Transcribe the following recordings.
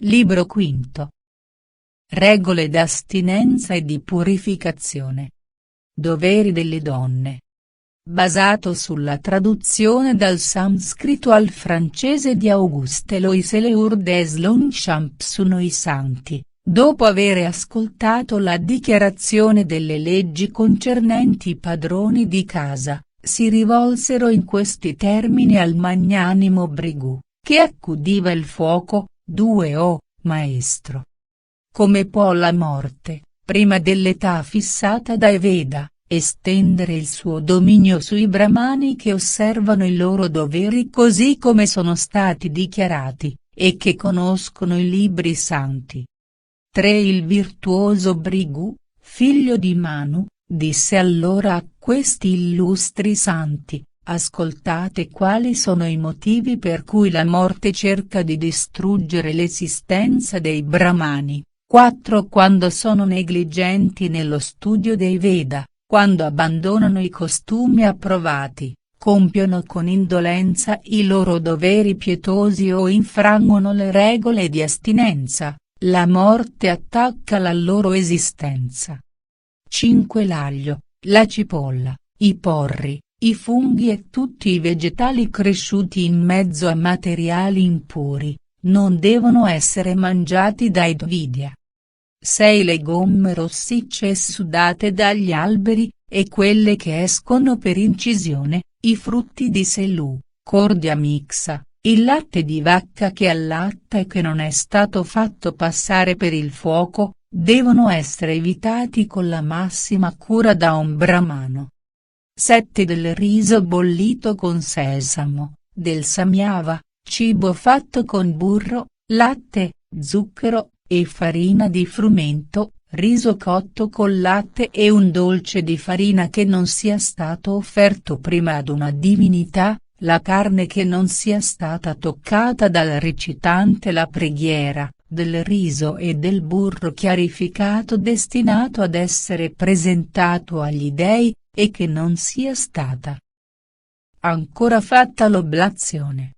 Libro quinto. Regole d'astinenza e di purificazione. Doveri delle donne. Basato sulla traduzione dal sanscrito al francese di Auguste Lois Lourdes Longchamp su Noi Santi, dopo aver ascoltato la dichiarazione delle leggi concernenti i padroni di casa, si rivolsero in questi termini al magnanimo Brigù, che accudiva il fuoco: "Oh, maestro. Come può la morte, prima dell'età fissata dai Veda, estendere il suo dominio sui brahmani che osservano i loro doveri così come sono stati dichiarati, e che conoscono i libri santi?" 3. Il virtuoso Brigù, figlio di Manu, disse allora a questi illustri santi: "Ascoltate quali sono i motivi per cui la morte cerca di distruggere l'esistenza dei brahmani. 4. Quando sono negligenti nello studio dei Veda, quando abbandonano i costumi approvati, compiono con indolenza i loro doveri pietosi o infrangono le regole di astinenza, la morte attacca la loro esistenza." 5. L'aglio, la cipolla, i porri, i funghi e tutti i vegetali cresciuti in mezzo a materiali impuri, non devono essere mangiati dai Dvidya. 6. Le gomme rossicce e sudate dagli alberi, e quelle che escono per incisione, i frutti di selù, cordia mixa, il latte di vacca che allatta e che non è stato fatto passare per il fuoco, devono essere evitati con la massima cura da un brahmano. 7. Del riso bollito con sesamo, del samiava, cibo fatto con burro, latte, zucchero, e farina di frumento, riso cotto col latte e un dolce di farina che non sia stato offerto prima ad una divinità, la carne che non sia stata toccata dal recitante la preghiera, del riso e del burro chiarificato destinato ad essere presentato agli dei, e che non sia stata ancora fatta l'oblazione.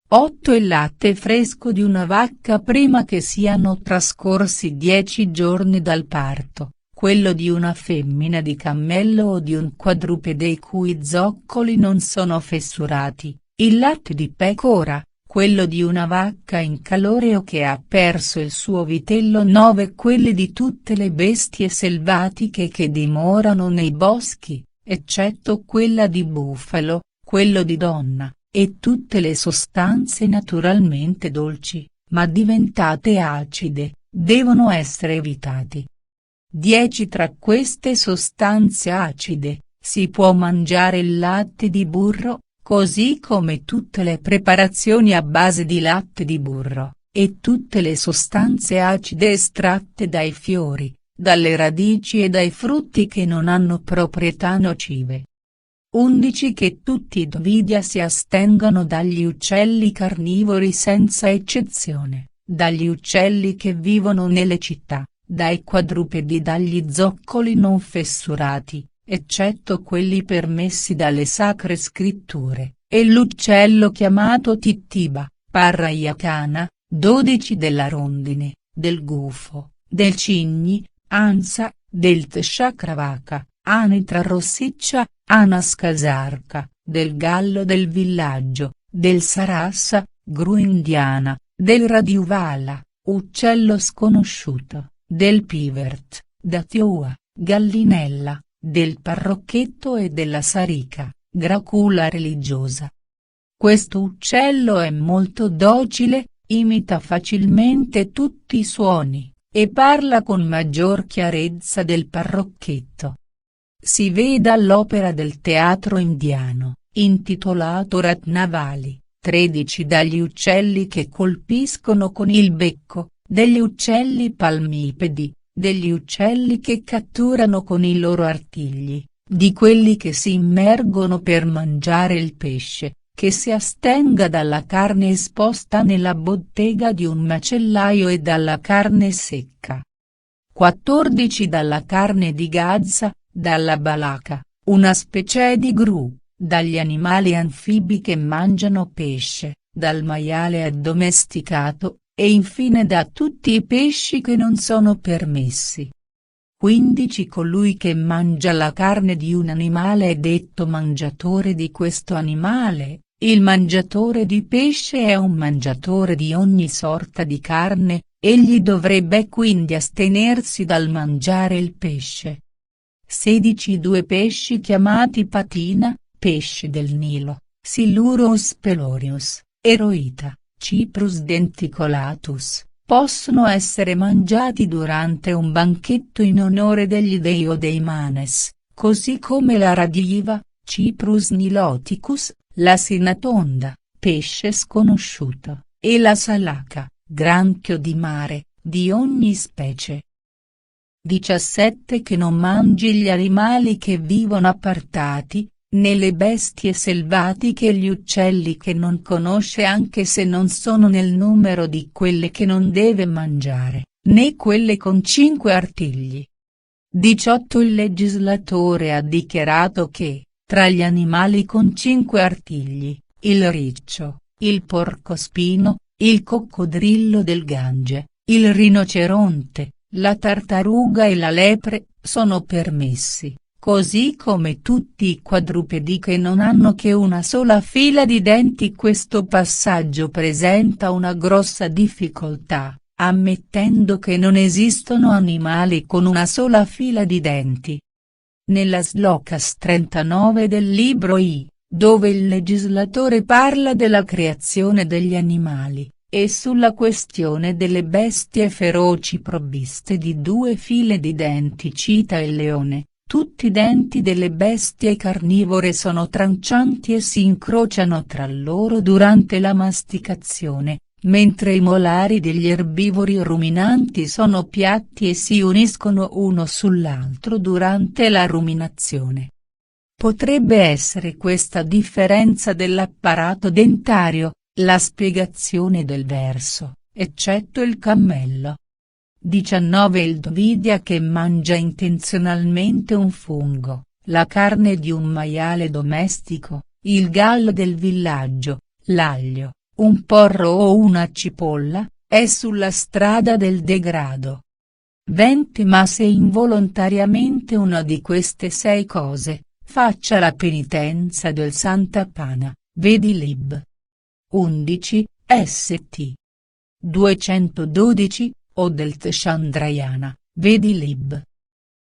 8. Il latte fresco di una vacca prima che siano trascorsi 10 giorni dal parto, quello di una femmina di cammello o di un quadrupede i cui zoccoli non sono fessurati, il latte di pecora, quello di una vacca in calore o che ha perso il suo vitello. 9. Quelli di tutte le bestie selvatiche che dimorano nei boschi, eccetto quella di bufalo, quello di donna, e tutte le sostanze naturalmente dolci, ma diventate acide, devono essere evitati. 10. Tra queste sostanze acide, si può mangiare il latte di burro, così come tutte le preparazioni a base di latte di burro, e tutte le sostanze acide estratte dai fiori, dalle radici e dai frutti che non hanno proprietà nocive. 11. Che tutti i Dvidya si astengano dagli uccelli carnivori senza eccezione, dagli uccelli che vivono nelle città, dai quadrupedi, dagli zoccoli non fessurati, eccetto quelli permessi dalle sacre scritture, e l'uccello chiamato Tittiba, Parrayakana. 12. Della rondine, del gufo, del cigni, ansa, del tshakravaka, anitra rossiccia, anaskasarca, del gallo del villaggio, del sarassa, gru indiana, del radiuvala, uccello sconosciuto, del pivert, datioua, gallinella, del parrocchetto e della sarica, gracula religiosa. Questo uccello è molto docile, imita facilmente tutti i suoni, e parla con maggior chiarezza del parrocchetto. Si veda l'opera del teatro indiano, intitolato Ratnavali. 13. Dagli uccelli che colpiscono con il becco, degli uccelli palmipedi, degli uccelli che catturano con i loro artigli, di quelli che si immergono per mangiare il pesce, che si astenga dalla carne esposta nella bottega di un macellaio e dalla carne secca. 14. Dalla carne di gazza, dalla balaca, una specie di gru, dagli animali anfibi che mangiano pesce, dal maiale addomesticato, e infine da tutti i pesci che non sono permessi. 15 Colui che mangia la carne di un animale è detto mangiatore di questo animale. Il mangiatore di pesce è un mangiatore di ogni sorta di carne, egli dovrebbe quindi astenersi dal mangiare il pesce. 16 Due pesci chiamati patina, pesci del Nilo, Silurus pelorius, Eroita, Cyprus denticolatus, possono essere mangiati durante un banchetto in onore degli dei o dei manes, così come la radiva, Cyprus niloticus, la sinatonda, pesce sconosciuto, e la salaca, granchio di mare, di ogni specie. 17 Che non mangi gli animali che vivono appartati, né le bestie selvatiche e gli uccelli che non conosce anche se non sono nel numero di quelle che non deve mangiare, né quelle con 5 artigli. 18 Il legislatore ha dichiarato che, tra gli animali con 5 artigli, il riccio, il porcospino, il coccodrillo del Gange, il rinoceronte, la tartaruga e la lepre, sono permessi, così come tutti i quadrupedi che non hanno che una sola fila di denti. Questo passaggio presenta una grossa difficoltà, ammettendo che non esistono animali con una sola fila di denti. Nella Slokas 39 del libro I, dove il legislatore parla della creazione degli animali, e sulla questione delle bestie feroci provviste di 2 file di denti cita il leone, tutti i denti delle bestie carnivore sono trancianti e si incrociano tra loro durante la masticazione, mentre i molari degli erbivori ruminanti sono piatti e si uniscono uno sull'altro durante la ruminazione. Potrebbe essere questa differenza dell'apparato dentario, la spiegazione del verso, eccetto il cammello. 19 Il Dvidia che mangia intenzionalmente un fungo, la carne di un maiale domestico, il gallo del villaggio, l'aglio, un porro o una cipolla, è sulla strada del degrado. 20 Ma se involontariamente una di queste 6 cose, faccia la penitenza del Santapana, vedi Lib. 11, St. 212, o del Tshandrayana, vedi Lib.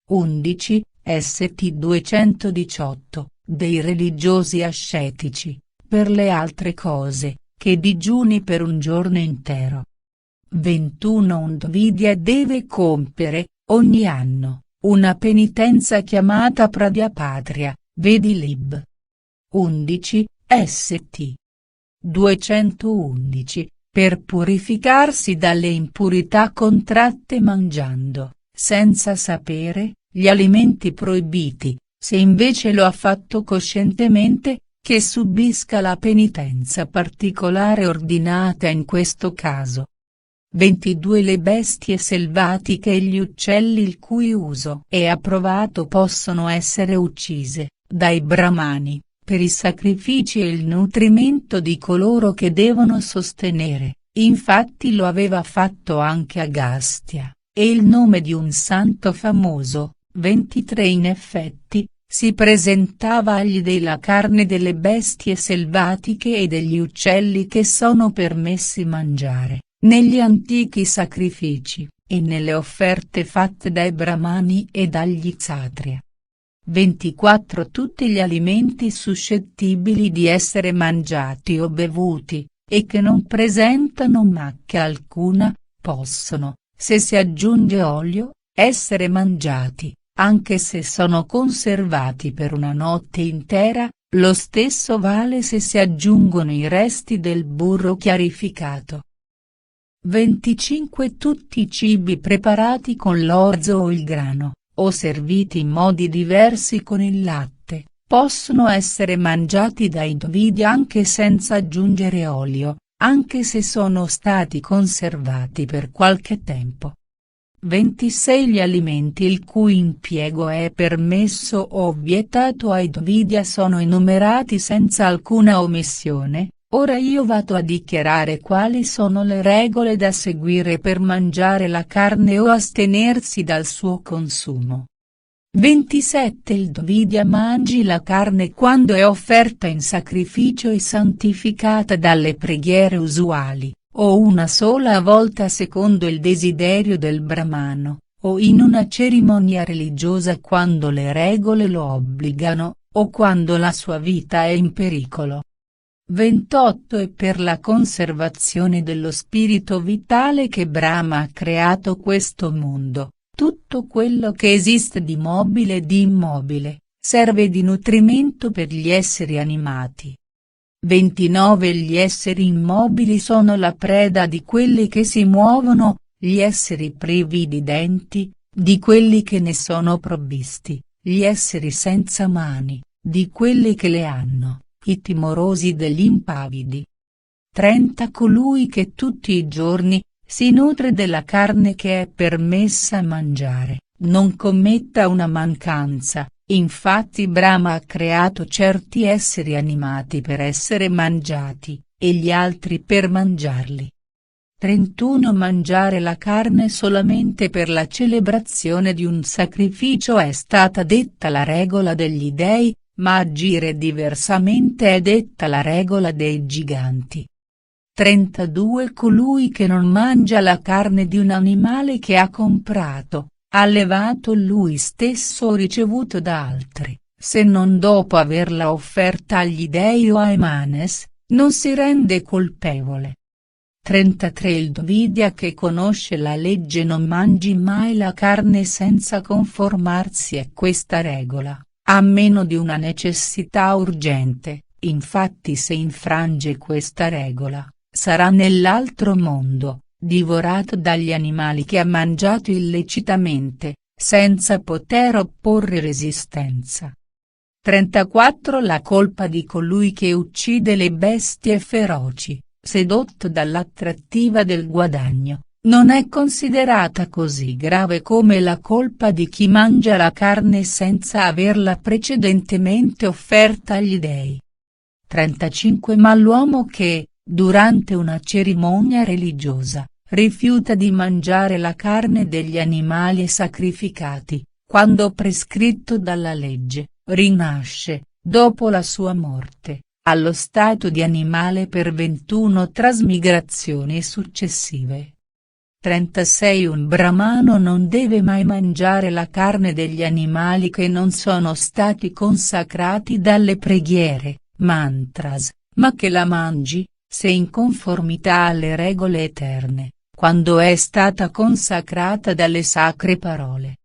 11, St. 218, dei religiosi ascetici, per le altre cose, che digiuni per un giorno intero. 21 Un Dvidia deve compiere, ogni anno, una penitenza chiamata Pradyapatria, vedi Lib. 11, St. 211, per purificarsi dalle impurità contratte mangiando, senza sapere, gli alimenti proibiti, se invece lo ha fatto coscientemente, che subisca la penitenza particolare ordinata in questo caso. 22 Le bestie selvatiche e gli uccelli il cui uso è approvato possono essere uccise, dai brahmani, per i sacrifici e il nutrimento di coloro che devono sostenere, infatti lo aveva fatto anche Agastya, e il nome di un santo famoso, 23 In effetti, si presentava agli dei la carne delle bestie selvatiche e degli uccelli che sono permessi mangiare, negli antichi sacrifici, e nelle offerte fatte dai brahmani e dagli kshatriya. 24 Tutti gli alimenti suscettibili di essere mangiati o bevuti, e che non presentano macchia alcuna, possono, se si aggiunge olio, essere mangiati, anche se sono conservati per una notte intera, lo stesso vale se si aggiungono i resti del burro chiarificato. 25 Tutti i cibi preparati con l'orzo o il grano, o serviti in modi diversi con il latte, possono essere mangiati dai Dvidia anche senza aggiungere olio, anche se sono stati conservati per qualche tempo. 26 Gli alimenti il cui impiego è permesso o vietato ai Dvidia sono enumerati senza alcuna omissione, Ora io vado a dichiarare quali sono le regole da seguire per mangiare la carne o astenersi dal suo consumo. 27 Il Dvidia mangi la carne quando è offerta in sacrificio e santificata dalle preghiere usuali, o una sola volta secondo il desiderio del Brahmano, o in una cerimonia religiosa quando le regole lo obbligano, o quando la sua vita è in pericolo. 28 E per la conservazione dello spirito vitale che Brahma ha creato questo mondo. Tutto quello che esiste di mobile e di immobile, serve di nutrimento per gli esseri animati. 29 Gli esseri immobili sono la preda di quelli che si muovono, gli esseri privi di denti, di quelli che ne sono provvisti, gli esseri senza mani, di quelli che le hanno, i timorosi degli impavidi. 30 Colui che tutti i giorni si nutre della carne che è permessa mangiare, non commetta una mancanza, infatti Brahma ha creato certi esseri animati per essere mangiati, e gli altri per mangiarli. 31 Mangiare la carne solamente per la celebrazione di un sacrificio è stata detta la regola degli dei, ma agire diversamente è detta la regola dei giganti. 32 Colui che non mangia la carne di un animale che ha comprato, allevato lui stesso o ricevuto da altri, se non dopo averla offerta agli dei o ai manes, non si rende colpevole. 33 Il Dvidia che conosce la legge non mangi mai la carne senza conformarsi a questa regola, a meno di una necessità urgente, infatti se infrange questa regola, sarà nell'altro mondo, divorato dagli animali che ha mangiato illecitamente, senza poter opporre resistenza. 34 La colpa di colui che uccide le bestie feroci, sedotto dall'attrattiva del guadagno, non è considerata così grave come la colpa di chi mangia la carne senza averla precedentemente offerta agli dei. 35 Ma l'uomo che, durante una cerimonia religiosa, rifiuta di mangiare la carne degli animali sacrificati, quando prescritto dalla legge, rinasce, dopo la sua morte, allo stato di animale per 21 trasmigrazioni successive. 36 Un brahmano non deve mai mangiare la carne degli animali che non sono stati consacrati dalle preghiere, mantras, ma che la mangi, se in conformità alle regole eterne, quando è stata consacrata dalle sacre parole.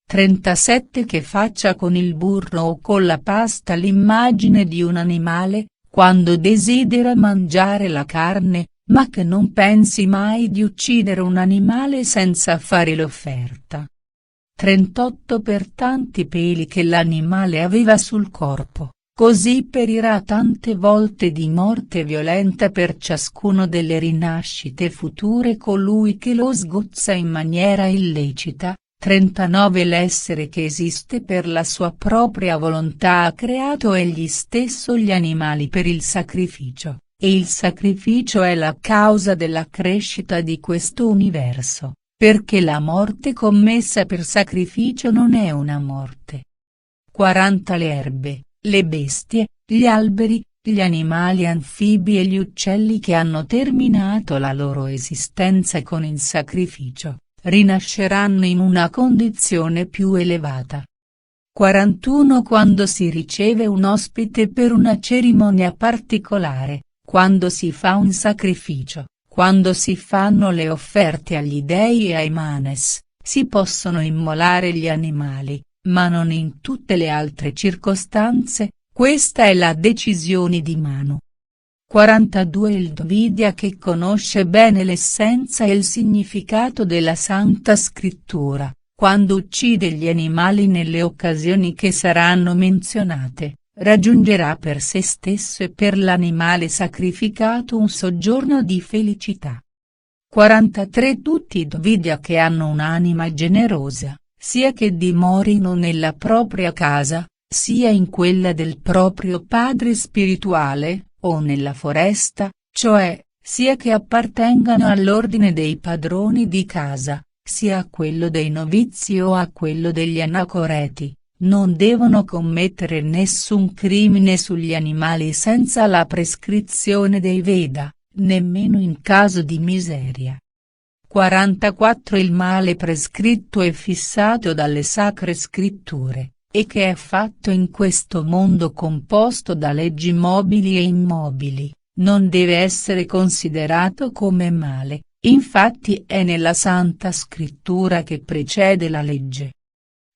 37 Che faccia con il burro o con la pasta l'immagine di un animale, quando desidera mangiare la carne, ma che non pensi mai di uccidere un animale senza fare l'offerta. 38 Per tanti peli che l'animale aveva sul corpo, così perirà tante volte di morte violenta per ciascuno delle rinascite future colui che lo sgozza in maniera illecita. 39 L'essere che esiste per la sua propria volontà ha creato egli stesso gli animali per il sacrificio, e il sacrificio è la causa della crescita di questo universo, perché la morte commessa per sacrificio non è una morte. 40 Le erbe, le bestie, gli alberi, gli animali anfibi e gli uccelli che hanno terminato la loro esistenza con il sacrificio, rinasceranno in una condizione più elevata. 41 Quando si riceve un ospite per una cerimonia particolare, quando si fa un sacrificio, quando si fanno le offerte agli dei e ai manes, si possono immolare gli animali, ma non in tutte le altre circostanze, questa è la decisione di Manu. 42 Il Dvidia che conosce bene l'essenza e il significato della Santa Scrittura, quando uccide gli animali nelle occasioni che saranno menzionate, raggiungerà per se stesso e per l'animale sacrificato un soggiorno di felicità. 43 Tutti i Dvidia che hanno un'anima generosa, sia che dimorino nella propria casa, sia in quella del proprio padre spirituale, o nella foresta, cioè, sia che appartengano all'ordine dei padroni di casa, sia a quello dei novizi o a quello degli anacoreti, non devono commettere nessun crimine sugli animali senza la prescrizione dei Veda, nemmeno in caso di miseria. 44 Il male prescritto e fissato dalle sacre scritture, e che è fatto in questo mondo composto da leggi mobili e immobili, non deve essere considerato come male, infatti è nella Santa Scrittura che precede la legge.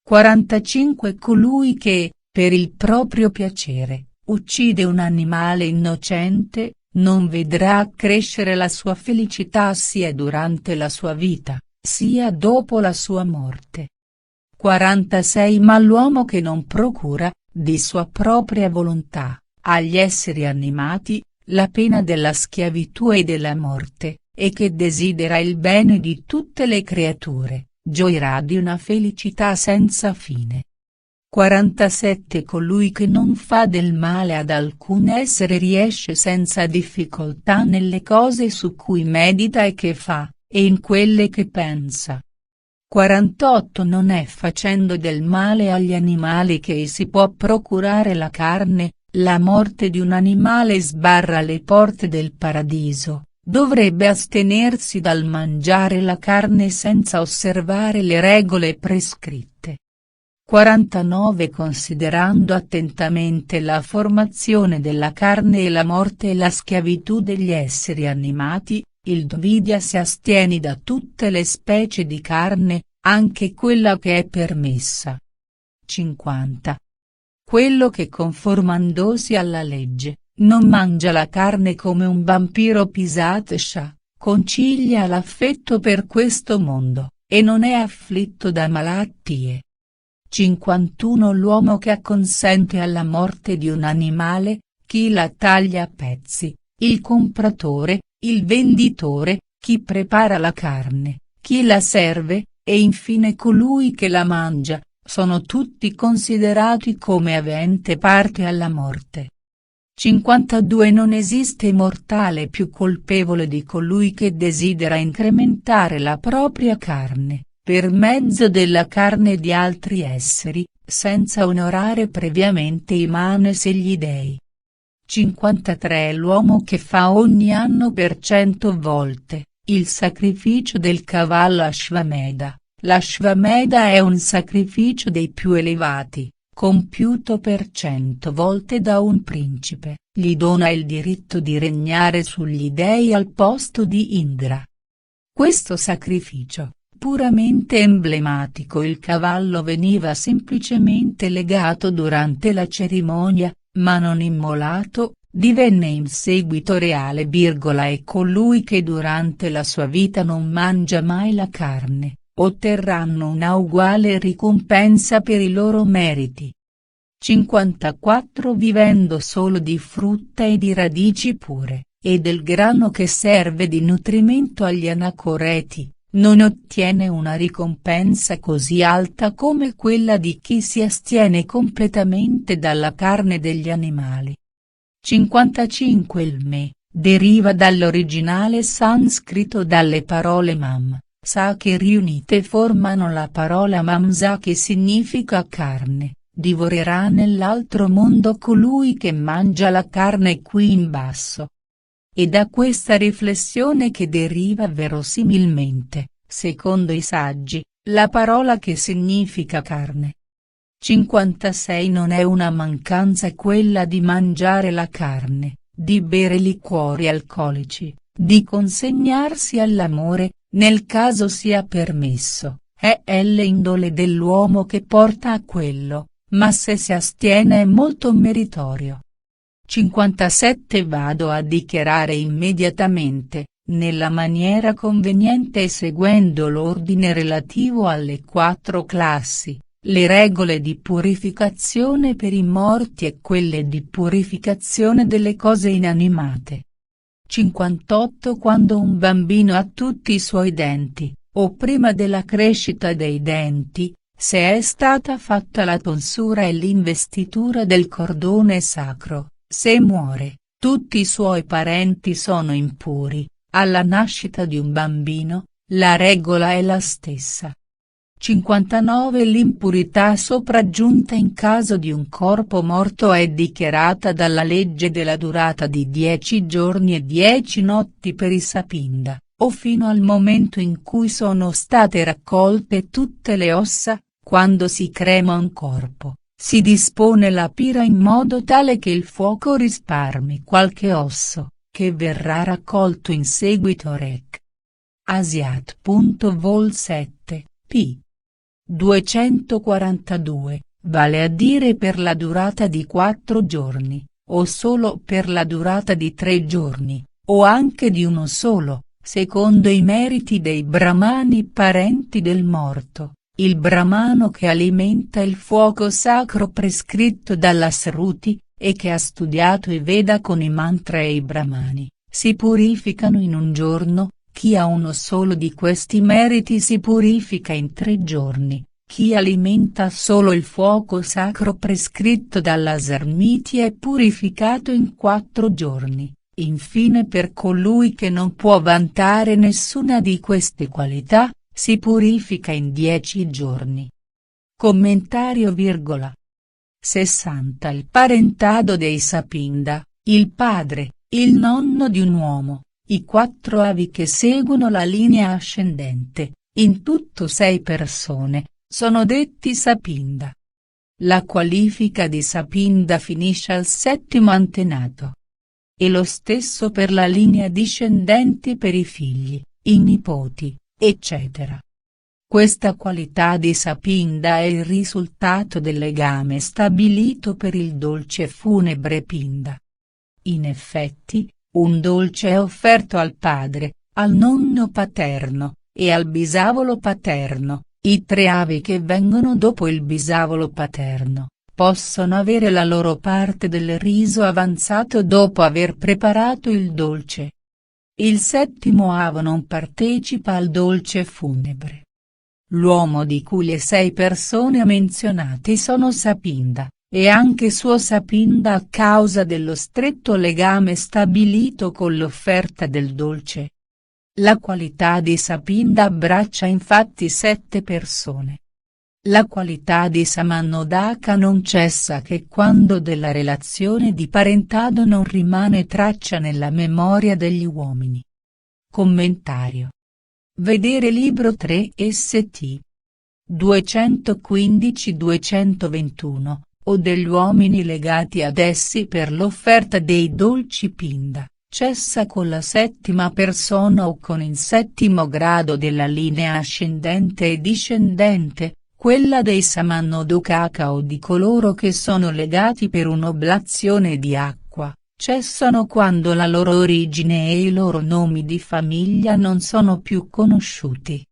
45 Colui che, per il proprio piacere, uccide un animale innocente, non vedrà crescere la sua felicità sia durante la sua vita, sia dopo la sua morte. 46 Ma l'uomo che non procura, di sua propria volontà, agli esseri animati, la pena della schiavitù e della morte, e che desidera il bene di tutte le creature, gioirà di una felicità senza fine. 47 Colui che non fa del male ad alcun essere riesce senza difficoltà nelle cose su cui medita e che fa, e in quelle che pensa. 48 Non è facendo del male agli animali che si può procurare la carne, la morte di un animale sbarra le porte del paradiso, dovrebbe astenersi dal mangiare la carne senza osservare le regole prescritte. 49 Considerando attentamente la formazione della carne e la morte e la schiavitù degli esseri animati, il Dvidya si astiene da tutte le specie di carne, anche quella che è permessa. 50. Quello che conformandosi alla legge, non mangia la carne come un vampiro Pisatsha, concilia l'affetto per questo mondo, e non è afflitto da malattie. 51 L'uomo che acconsente alla morte di un animale, chi la taglia a pezzi, il compratore, il venditore, chi prepara la carne, chi la serve, e infine colui che la mangia, sono tutti considerati come avente parte alla morte. 52 Non esiste mortale più colpevole di colui che desidera incrementare la propria carne, per mezzo della carne di altri esseri, senza onorare previamente i manes e gli dei. 53 L'uomo che fa ogni anno per 100 volte, il sacrificio del cavallo Ashvamedha. L'Ashvamedha è un sacrificio dei più elevati, compiuto per 100 volte da un principe, gli dona il diritto di regnare sugli dei al posto di Indra. Questo sacrificio, puramente emblematico, il cavallo veniva semplicemente legato durante la cerimonia, ma non immolato, divenne in seguito reale, e colui che durante la sua vita non mangia mai la carne, otterranno una uguale ricompensa per i loro meriti. 54 Vivendo solo di frutta e di radici pure, e del grano che serve di nutrimento agli anacoreti, non ottiene una ricompensa così alta come quella di chi si astiene completamente dalla carne degli animali. 55 Il me, deriva dall'originale sanscrito dalle parole mam, sa che riunite formano la parola mamsa che significa carne, divorerà nell'altro mondo colui che mangia la carne qui in basso. E da questa riflessione che deriva verosimilmente, secondo i saggi, la parola che significa carne. 56 Non è una mancanza quella di mangiare la carne, di bere liquori alcolici, di consegnarsi all'amore, nel caso sia permesso, è l'indole dell'uomo che porta a quello, ma se si astiene è molto meritorio. 57 Vado a dichiarare immediatamente, nella maniera conveniente e seguendo l'ordine relativo alle 4 classi, le regole di purificazione per i morti e quelle di purificazione delle cose inanimate. 58 Quando un bambino ha tutti i suoi denti, o prima della crescita dei denti, se è stata fatta la tonsura e l'investitura del cordone sacro, se muore, Tutti i suoi parenti sono impuri, alla nascita di un bambino, la regola è la stessa. 59 L'impurità sopraggiunta in caso di un corpo morto è dichiarata dalla legge della durata di 10 giorni e 10 notti per i Sapinda, o fino al momento in cui sono state raccolte tutte le ossa. Quando si crema un corpo, si dispone la pira in modo tale che il fuoco risparmi qualche osso, che verrà raccolto in seguito. Rec. Asiat. Vol 7, p. 242, vale a dire per la durata di 4 giorni, o solo per la durata di 3 giorni, o anche di uno solo, secondo i meriti dei brahmani parenti del morto. Il brahmano che alimenta il fuoco sacro prescritto dalla Sruti, e che ha studiato i Veda con i mantra e i brahmani, si purificano in un giorno. Chi ha uno solo di questi meriti si purifica in 3 giorni, chi alimenta solo il fuoco sacro prescritto dalla Smriti è purificato in 4 giorni, infine per colui che non può vantare nessuna di queste qualità, si purifica in 10 giorni. Commentario. 60 Il parentado dei Sapinda, il padre, il nonno di un uomo, i 4 avi che seguono la linea ascendente, in tutto 6 persone, sono detti Sapinda. La qualifica di Sapinda finisce al 7° antenato. E lo stesso per la linea discendente per i figli, i nipoti, eccetera. Questa qualità di Sapinda è il risultato del legame stabilito per il dolce funebre Pinda. In effetti, un dolce è offerto al padre, al nonno paterno, e al bisavolo paterno. I 3 avi che vengono dopo il bisavolo paterno, possono avere la loro parte del riso avanzato dopo aver preparato il dolce. Il 7° avo non partecipa al dolce funebre. L'uomo di cui le 6 persone menzionate sono Sapinda, e anche suo Sapinda a causa dello stretto legame stabilito con l'offerta del dolce. La qualità di Sapinda abbraccia infatti 7 persone. La qualità di Samannodaka non cessa che quando della relazione di parentado non rimane traccia nella memoria degli uomini. Commentario. Vedere libro 3 St. 215-221, o degli uomini legati ad essi per l'offerta dei dolci Pinda, cessa con la 7ª persona o con il 7° grado della linea ascendente e discendente, quella dei Samannodaka o di coloro che sono legati per un'oblazione di acqua, cessano quando la loro origine e i loro nomi di famiglia non sono più conosciuti.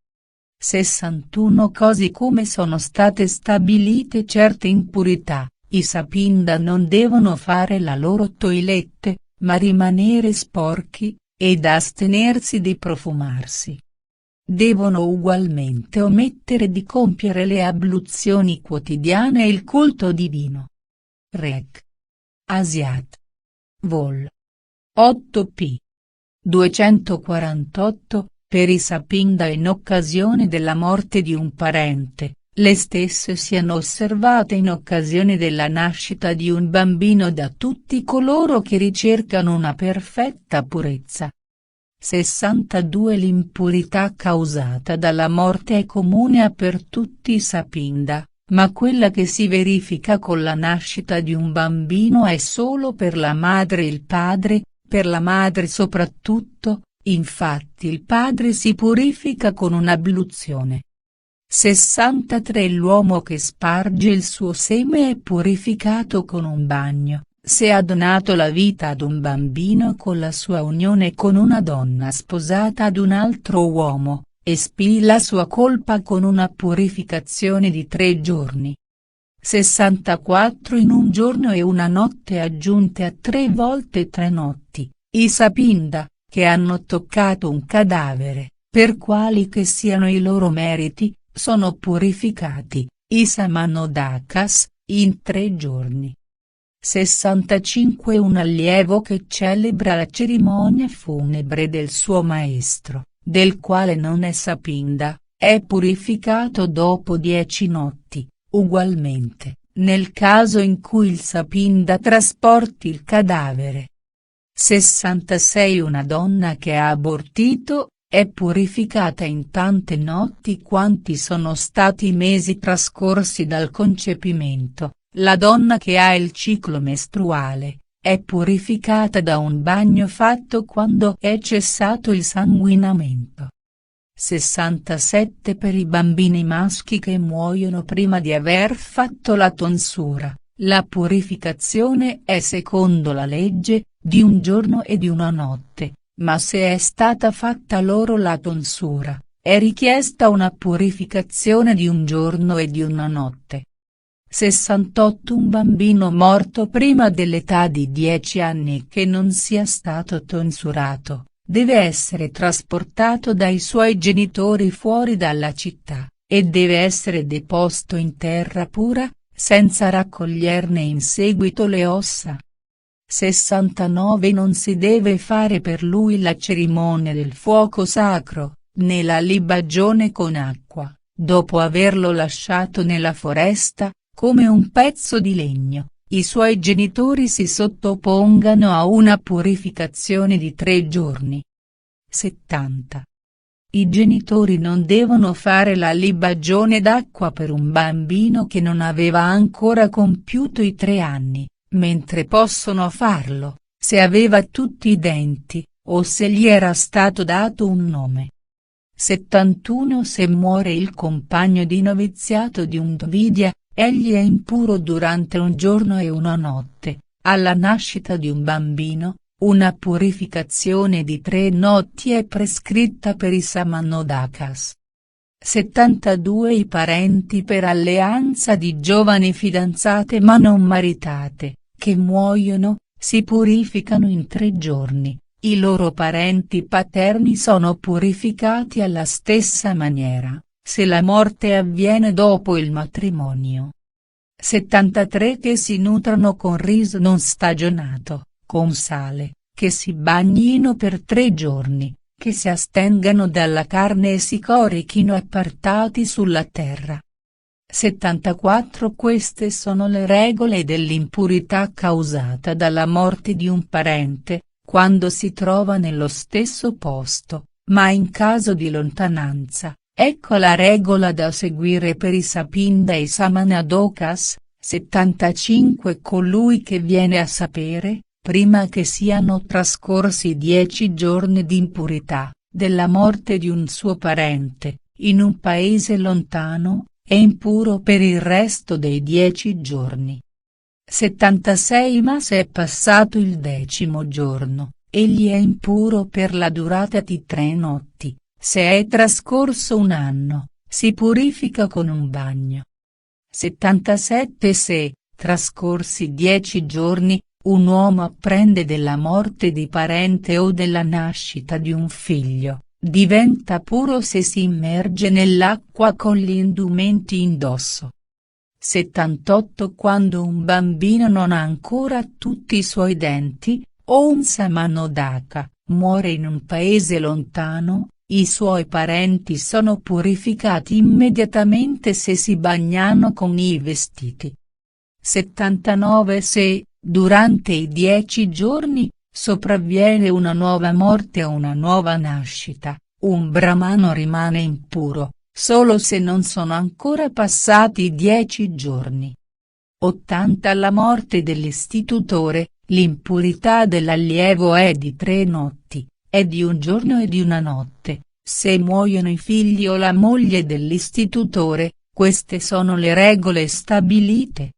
61 Così come sono state stabilite certe impurità, i Sapinda non devono fare la loro toilette, ma rimanere sporchi, ed astenersi di profumarsi. Devono ugualmente omettere di compiere le abluzioni quotidiane e il culto divino. Rec. Asiat. Vol. 8 p. 248, per i Sapinda in occasione della morte di un parente, le stesse siano osservate in occasione della nascita di un bambino da tutti coloro che ricercano una perfetta purezza. 62 L'impurità causata dalla morte è comune a per tutti i Sapinda, ma quella che si verifica con la nascita di un bambino è solo per la madre e il padre, per la madre soprattutto, infatti il padre si purifica con un'abluzione. 63 L'uomo che sparge il suo seme è purificato con un bagno, se ha donato la vita ad un bambino con la sua unione con una donna sposata ad un altro uomo, espii la sua colpa con una purificazione di 3 giorni. 64 In un giorno e una notte aggiunte a 3 volte 3 notti, i Sapinda, che hanno toccato un cadavere, per quali che siano i loro meriti, sono purificati, i Samannodakas, in 3 giorni. 65 Un allievo che celebra la cerimonia funebre del suo maestro, del quale non è sapinda, è purificato dopo 10 notti, ugualmente, nel caso in cui il sapinda trasporti il cadavere. 66 Una donna che ha abortito, è purificata in tante notti quanti sono stati i mesi trascorsi dal concepimento. La donna che ha il ciclo mestruale, è purificata da un bagno fatto quando è cessato il sanguinamento. 67 Per i bambini maschi che muoiono prima di aver fatto la tonsura, la purificazione è secondo la legge, di un giorno e di una notte, ma se è stata fatta loro la tonsura, è richiesta una purificazione di un giorno e di una notte. 68 Un bambino morto prima dell'età di 10 anni che non sia stato tonsurato, deve essere trasportato dai suoi genitori fuori dalla città, e deve essere deposto in terra pura, senza raccoglierne in seguito le ossa. 69 Non si deve fare per lui la cerimonia del fuoco sacro, né la libagione con acqua, dopo averlo lasciato nella foresta, come un pezzo di legno. I suoi genitori si sottopongano a una purificazione di 3 giorni. 70. I genitori non devono fare la libagione d'acqua per un bambino che non aveva ancora compiuto i 3 anni, mentre possono farlo, se aveva tutti i denti, o se gli era stato dato un nome. 71 Se muore il compagno di noviziato di un Dvidia, egli è impuro durante un giorno e una notte. Alla nascita di un bambino, una purificazione di 3 notti è prescritta per i Samannodakas. 72 I parenti per alleanza di giovani fidanzate ma non maritate, che muoiono, si purificano in 3 giorni, i loro parenti paterni sono purificati alla stessa maniera, se la morte avviene dopo il matrimonio. 73 Che si nutrano con riso non stagionato, con sale, che si bagnino per 3 giorni, che si astengano dalla carne e si corichino appartati sulla terra. 74 Queste sono le regole dell'impurità causata dalla morte di un parente, quando si trova nello stesso posto, ma in caso di lontananza. Ecco la regola da seguire per i Sapinda e i Samannadokas. 75 Colui che viene a sapere, prima che siano trascorsi 10 giorni di impurità, della morte di un suo parente, in un paese lontano, è impuro per il resto dei 10 giorni. 76 Ma se è passato il 10° giorno, egli è impuro per la durata di 3 notti. Se è trascorso un anno, si purifica con un bagno. 77 Se, trascorsi 10 giorni, un uomo apprende della morte di parente o della nascita di un figlio, diventa puro se si immerge nell'acqua con gli indumenti indosso. 78 Quando un bambino non ha ancora tutti i suoi denti, o un Samannodaka, muore in un paese lontano, i suoi parenti sono purificati immediatamente se si bagnano con i vestiti. 79 Se, durante i 10 giorni, sopravviene una nuova morte o una nuova nascita, un brahmano rimane impuro, solo se non sono ancora passati i 10 giorni. 80 Alla morte dell'istitutore, l'impurità dell'allievo è di 3 notti. È di un giorno e di una notte, se muoiono i figli o la moglie dell'istitutore, queste sono le regole stabilite.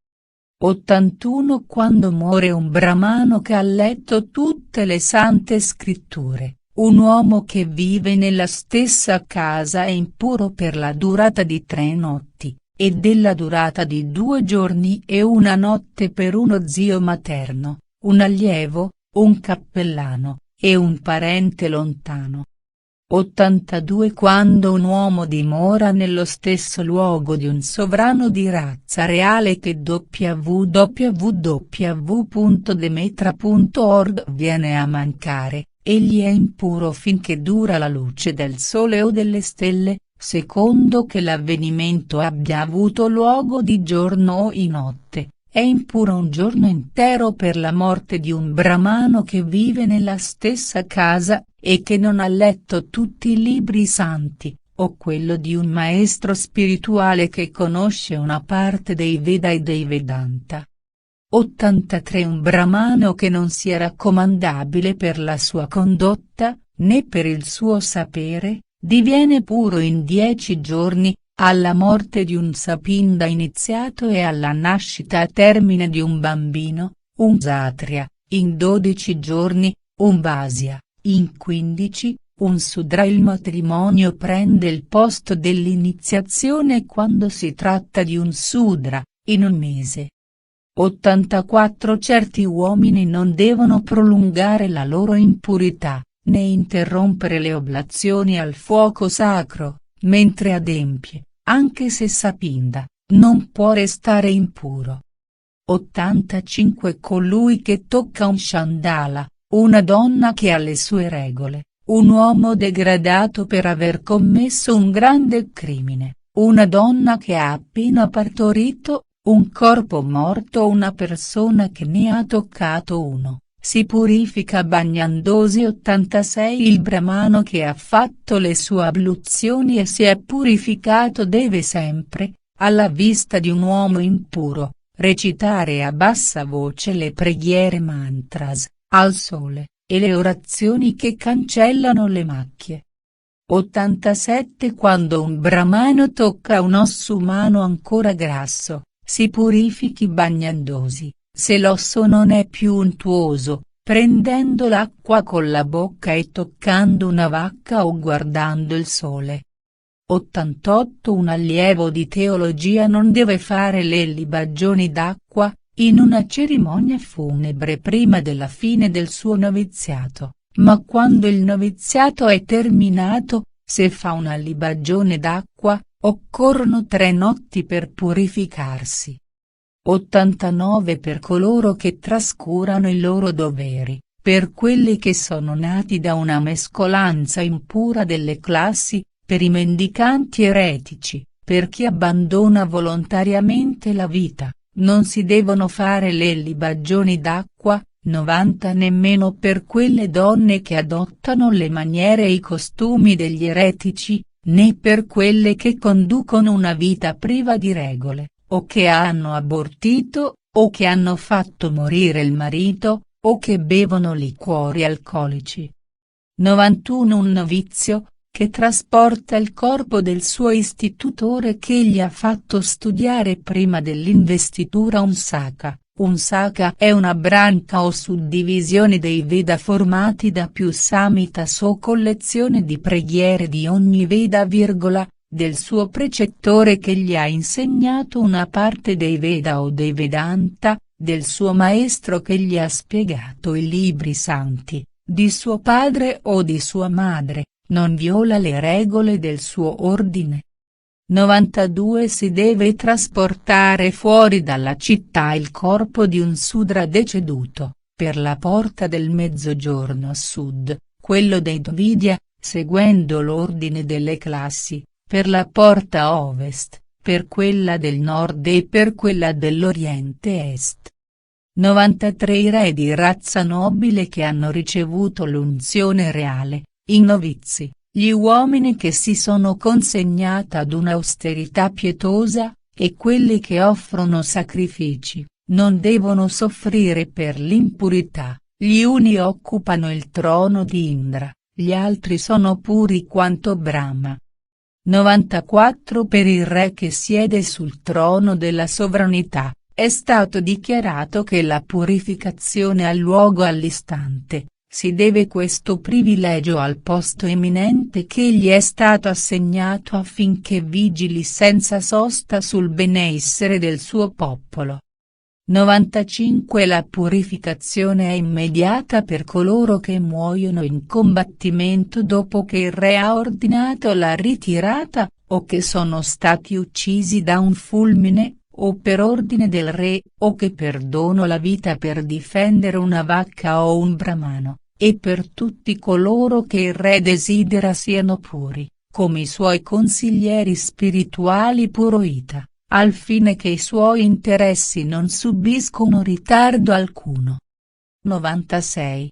81 Quando muore un brahmano che ha letto tutte le sante scritture, un uomo che vive nella stessa casa è impuro per la durata di 3 notti, e della durata di 2 giorni e una notte per uno zio materno, un allievo, un cappellano, e un parente lontano. 82 Quando un uomo dimora nello stesso luogo di un sovrano di razza reale che www.demetra.org viene a mancare, egli è impuro finché dura la luce del sole o delle stelle, secondo che l'avvenimento abbia avuto luogo di giorno o di notte. È impuro un giorno intero per la morte di un brahmano che vive nella stessa casa, e che non ha letto tutti i libri santi, o quello di un maestro spirituale che conosce una parte dei Veda e dei Vedanta. 83 Un brahmano che non sia raccomandabile per la sua condotta, né per il suo sapere, diviene puro in 10 giorni, alla morte di un sapinda iniziato e alla nascita a termine di un bambino, un kshatriya, in 12 giorni, un vaisya, in 15, un sudra. Il matrimonio prende il posto dell'iniziazione quando si tratta di un sudra, in un mese. 84 Certi uomini non devono prolungare la loro impurità, né interrompere le oblazioni al fuoco sacro, mentre adempie, anche se sapinda, non può restare impuro. 85 Colui che tocca un chandala, una donna che ha le sue regole, un uomo degradato per aver commesso un grande crimine, una donna che ha appena partorito, un corpo morto o una persona che ne ha toccato uno, si purifica bagnandosi. 86 Il brahmano che ha fatto le sue abluzioni e si è purificato deve sempre, alla vista di un uomo impuro, recitare a bassa voce le preghiere mantras, al sole, e le orazioni che cancellano le macchie. 87 Quando un brahmano tocca un osso umano ancora grasso, si purifichi bagnandosi, se l'osso non è più untuoso, prendendo l'acqua con la bocca e toccando una vacca o guardando il sole. 88 Un allievo di teologia non deve fare le libagioni d'acqua, in una cerimonia funebre prima della fine del suo noviziato, ma quando il noviziato è terminato, se fa una libagione d'acqua, occorrono 3 notti per purificarsi. 89 Per coloro che trascurano i loro doveri, per quelli che sono nati da una mescolanza impura delle classi, per i mendicanti eretici, per chi abbandona volontariamente la vita, non si devono fare le libagioni d'acqua. 90 Nemmeno per quelle donne che adottano le maniere e i costumi degli eretici, né per quelle che conducono una vita priva di regole, o che hanno abortito, o che hanno fatto morire il marito, o che bevono liquori alcolici. 91 Un novizio, che trasporta il corpo del suo istitutore che gli ha fatto studiare prima dell'investitura un saka. Un saka è una branca o suddivisione dei Veda formati da più samhitas o collezione di preghiere di ogni Veda, del suo precettore che gli ha insegnato una parte dei Veda o dei Vedanta, del suo maestro che gli ha spiegato i libri santi, di suo padre o di sua madre, non viola le regole del suo ordine. 92 Si deve trasportare fuori dalla città il corpo di un sudra deceduto, per la porta del mezzogiorno a sud, quello dei Dvidya, seguendo l'ordine delle classi, per la porta a ovest, per quella del nord e per quella dell'oriente est. 93 I re di razza nobile che hanno ricevuto l'unzione reale, i novizi, gli uomini che si sono consegnati ad un'austerità pietosa, e quelli che offrono sacrifici, non devono soffrire per l'impurità. Gli uni occupano il trono di Indra, gli altri sono puri quanto Brahma. 94 Per il re che siede sul trono della sovranità, è stato dichiarato che la purificazione ha luogo all'istante. Si deve questo privilegio al posto eminente che gli è stato assegnato affinché vigili senza sosta sul benessere del suo popolo. 95 La purificazione è immediata per coloro che muoiono in combattimento dopo che il re ha ordinato la ritirata, o che sono stati uccisi da un fulmine, o per ordine del re, o che perdono la vita per difendere una vacca o un bramano, e per tutti coloro che il re desidera siano puri, come i suoi consiglieri spirituali puroita, al fine che i suoi interessi non subiscono ritardo alcuno. 96.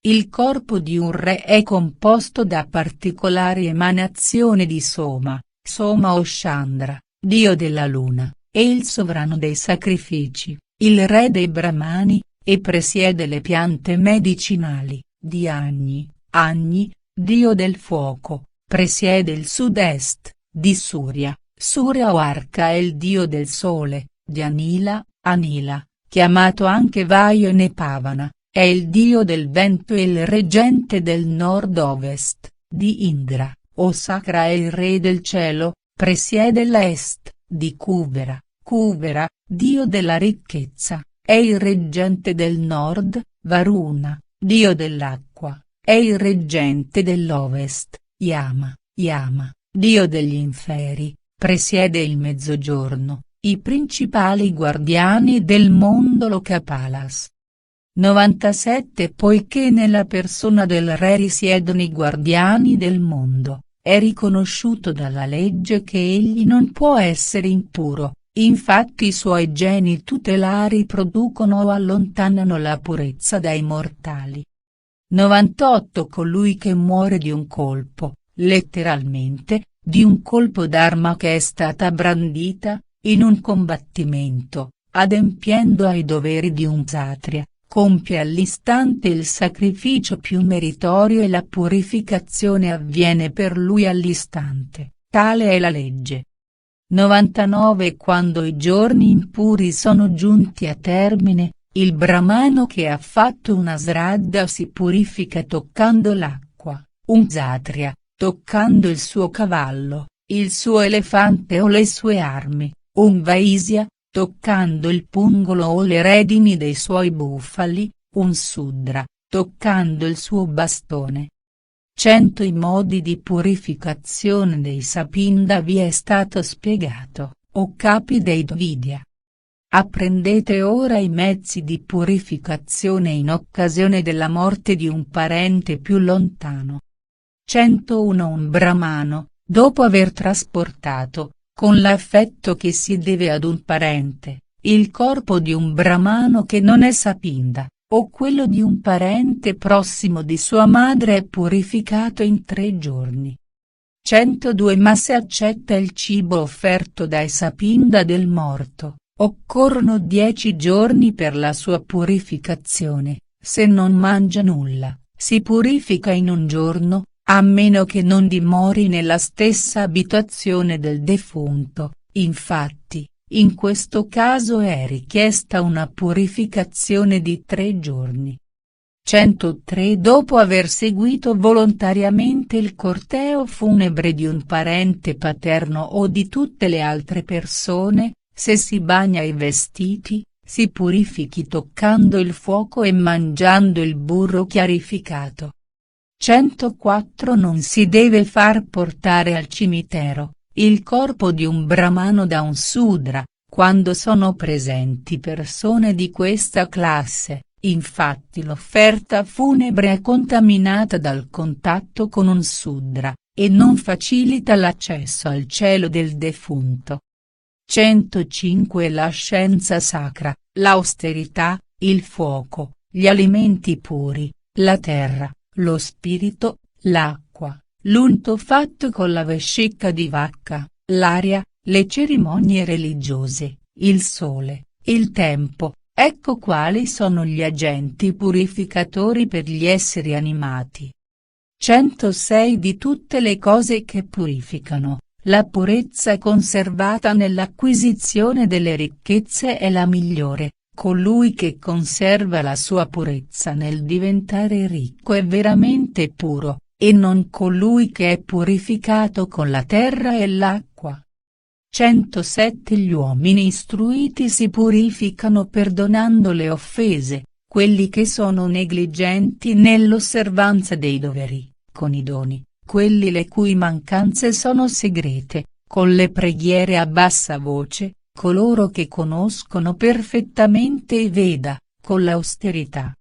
Il corpo di un re è composto da particolari emanazioni di Soma, Soma o Chandra, dio della luna, è il sovrano dei sacrifici, il re dei brahmani, e presiede le piante medicinali, di Agni, Agni, dio del fuoco, presiede il sud-est, di Surya, Surya o Arca è il dio del sole, di Anila, Anila, chiamato anche Vayone Pavana, è il dio del vento e il reggente del nord-ovest, di Indra, o Sacra è il re del cielo, presiede l'est, di Kuvera, Kuvera, dio della ricchezza, è il reggente del nord, Varuna, dio dell'acqua, è il reggente dell'ovest, Yama, Yama, dio degli inferi, presiede il mezzogiorno, i principali guardiani del mondo Lokapalas. 97 Poiché nella persona del re risiedono i guardiani del mondo, è riconosciuto dalla legge che egli non può essere impuro, infatti i suoi geni tutelari producono o allontanano la purezza dai mortali. 98 Colui che muore di un colpo, letteralmente, di un colpo d'arma che è stata brandita, in un combattimento, adempiendo ai doveri di un kshatriya, compie all'istante il sacrificio più meritorio e la purificazione avviene per lui all'istante, tale è la legge. 99 Quando i giorni impuri sono giunti a termine, il brahmano che ha fatto una sraddha si purifica toccando l'acqua, un kshatriya, toccando il suo cavallo, il suo elefante o le sue armi, un vaisya, toccando il pungolo o le redini dei suoi bufali, un sudra, toccando il suo bastone. 100 I modi di purificazione dei sapinda vi è stato spiegato, o capi dei Dvidya. Apprendete ora i mezzi di purificazione in occasione della morte di un parente più lontano. 101 Un brahmano, dopo aver trasportato, con l'affetto che si deve ad un parente, il corpo di un brahmano che non è sapinda, o quello di un parente prossimo di sua madre è purificato in 3 giorni. 102 Ma se accetta il cibo offerto dai sapinda del morto, occorrono 10 giorni per la sua purificazione, se non mangia nulla, si purifica in un giorno, a meno che non dimori nella stessa abitazione del defunto, infatti, in questo caso è richiesta una purificazione di 3 giorni. 103 Dopo aver seguito volontariamente il corteo funebre di un parente paterno o di tutte le altre persone, se si bagna i vestiti, si purifichi toccando il fuoco e mangiando il burro chiarificato. 104 Non si deve far portare al cimitero il corpo di un brahmano da un sudra, quando sono presenti persone di questa classe, infatti l'offerta funebre è contaminata dal contatto con un sudra, e non facilita l'accesso al cielo del defunto. 105 La scienza sacra, l'austerità, il fuoco, gli alimenti puri, la terra, lo spirito, l'acqua, l'unto fatto con la vescica di vacca, l'aria, le cerimonie religiose, il sole, il tempo, ecco quali sono gli agenti purificatori per gli esseri animati. 106 Di tutte le cose che purificano, la purezza conservata nell'acquisizione delle ricchezze è la migliore. Colui che conserva la sua purezza nel diventare ricco è veramente puro, e non colui che è purificato con la terra e l'acqua. 107 Gli uomini istruiti si purificano perdonando le offese, quelli che sono negligenti nell'osservanza dei doveri, con i doni, quelli le cui mancanze sono segrete, con le preghiere a bassa voce, coloro che conoscono perfettamente i Veda, con l'austerità.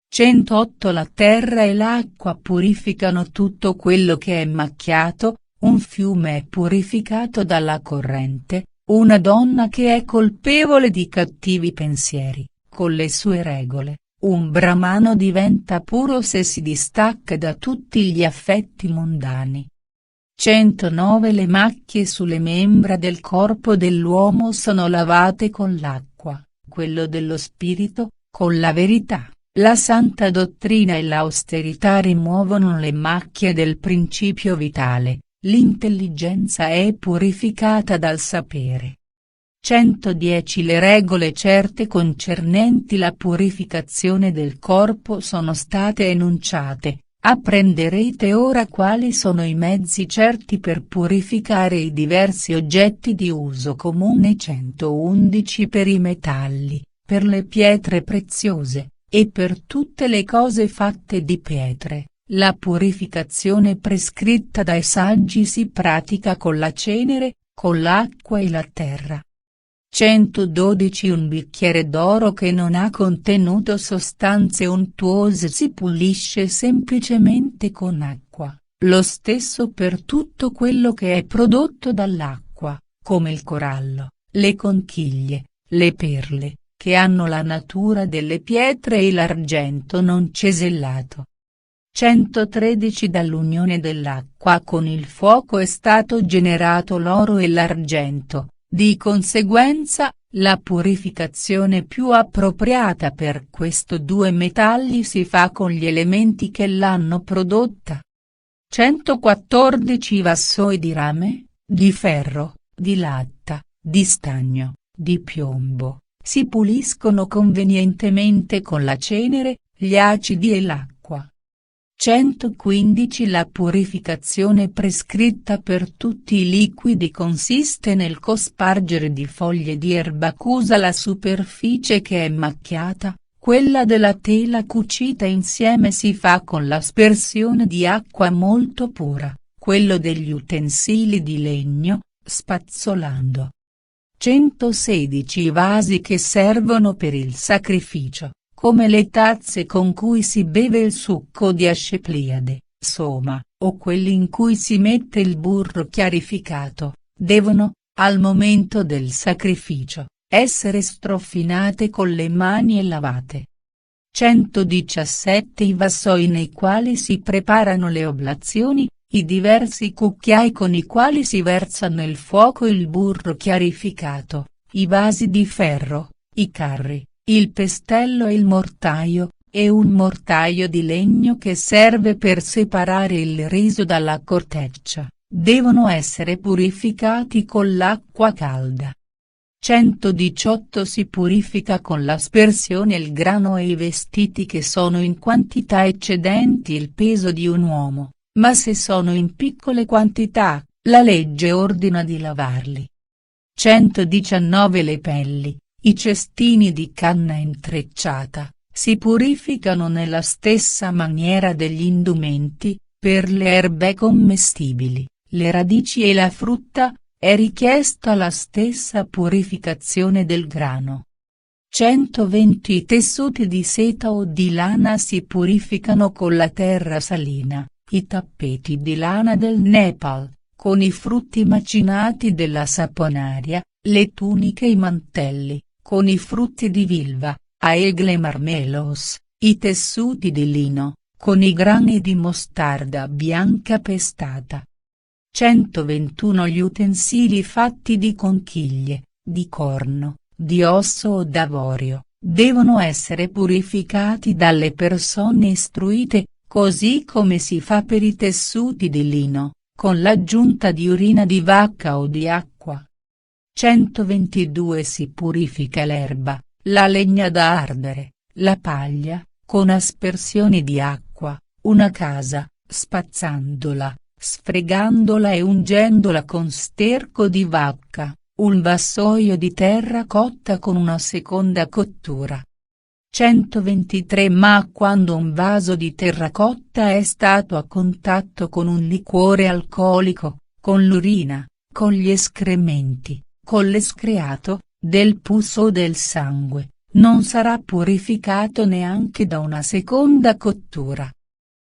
108 La terra e l'acqua purificano tutto quello che è macchiato, un fiume è purificato dalla corrente, una donna che è colpevole di cattivi pensieri, con le sue regole, un brahmano diventa puro se si distacca da tutti gli affetti mondani. 109 Le macchie sulle membra del corpo dell'uomo sono lavate con l'acqua, quello dello spirito, con la verità. La santa dottrina e l'austerità rimuovono le macchie del principio vitale, l'intelligenza è purificata dal sapere. 110 Le regole certe concernenti la purificazione del corpo sono state enunciate, apprenderete ora quali sono i mezzi certi per purificare i diversi oggetti di uso comune. 111 Per i metalli, per le pietre preziose, e per tutte le cose fatte di pietre, la purificazione prescritta dai saggi si pratica con la cenere, con l'acqua e la terra. 112 Un bicchiere d'oro che non ha contenuto sostanze untuose si pulisce semplicemente con acqua, lo stesso per tutto quello che è prodotto dall'acqua, come il corallo, le conchiglie, le perle, che hanno la natura delle pietre e l'argento non cesellato. 113 Dall'unione dell'acqua con il fuoco è stato generato l'oro e l'argento, di conseguenza, la purificazione più appropriata per questi due metalli si fa con gli elementi che l'hanno prodotta. 114 I vassoi di rame, di ferro, di latta, di stagno, di piombo, si puliscono convenientemente con la cenere, gli acidi e l'acqua. 115 La purificazione prescritta per tutti i liquidi consiste nel cospargere di foglie di erba accusa la superficie che è macchiata, quella della tela cucita insieme si fa con l'aspersione di acqua molto pura, quello degli utensili di legno, spazzolando. 116 I vasi che servono per il sacrificio, come le tazze con cui si beve il succo di Asclepiade, Soma, o quelli in cui si mette il burro chiarificato, devono, al momento del sacrificio, essere strofinate con le mani e lavate. 117 I vassoi nei quali si preparano le oblazioni, i diversi cucchiai con i quali si versa nel fuoco il burro chiarificato, i vasi di ferro, i carri, il pestello e il mortaio, e un mortaio di legno che serve per separare il riso dalla corteccia, devono essere purificati con l'acqua calda. 118 Si purifica con l'aspersione il grano e i vestiti che sono in quantità eccedenti il peso di un uomo, ma se sono in piccole quantità, la legge ordina di lavarli. 119 Le pelli, i cestini di canna intrecciata, si purificano nella stessa maniera degli indumenti, per le erbe commestibili, le radici e la frutta, è richiesta la stessa purificazione del grano. 120 I tessuti di seta o di lana si purificano con la terra salina, i tappeti di lana del Nepal, con i frutti macinati della saponaria, le tuniche e i mantelli, con i frutti di vilva, Aegle marmelos, i tessuti di lino, con i grani di mostarda bianca pestata. 121 Gli utensili fatti di conchiglie, di corno, di osso o d'avorio, devono essere purificati dalle persone istruite, così come si fa per i tessuti di lino, con l'aggiunta di urina di vacca o di acqua. 122 Si purifica l'erba, la legna da ardere, la paglia, con aspersioni di acqua, una casa, spazzandola, sfregandola e ungendola con sterco di vacca, un vassoio di terra cotta con una seconda cottura. 123 Ma quando un vaso di terracotta è stato a contatto con un liquore alcolico, con l'urina, con gli escrementi, con l'escreato, del pus o del sangue, non sarà purificato neanche da una seconda cottura.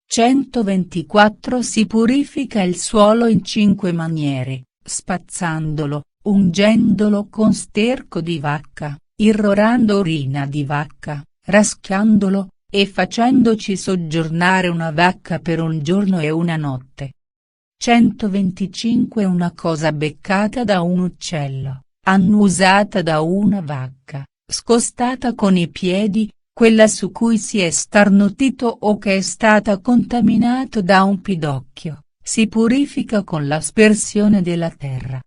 124 Si purifica il suolo in 5 maniere, spazzandolo, ungendolo con sterco di vacca, irrorando urina di vacca, raschiandolo, e facendoci soggiornare una vacca per un giorno e una notte. 125 Una cosa beccata da un uccello, annusata da una vacca, scostata con i piedi, quella su cui si è starnutito o che è stata contaminato da un pidocchio, si purifica con l'aspersione della terra.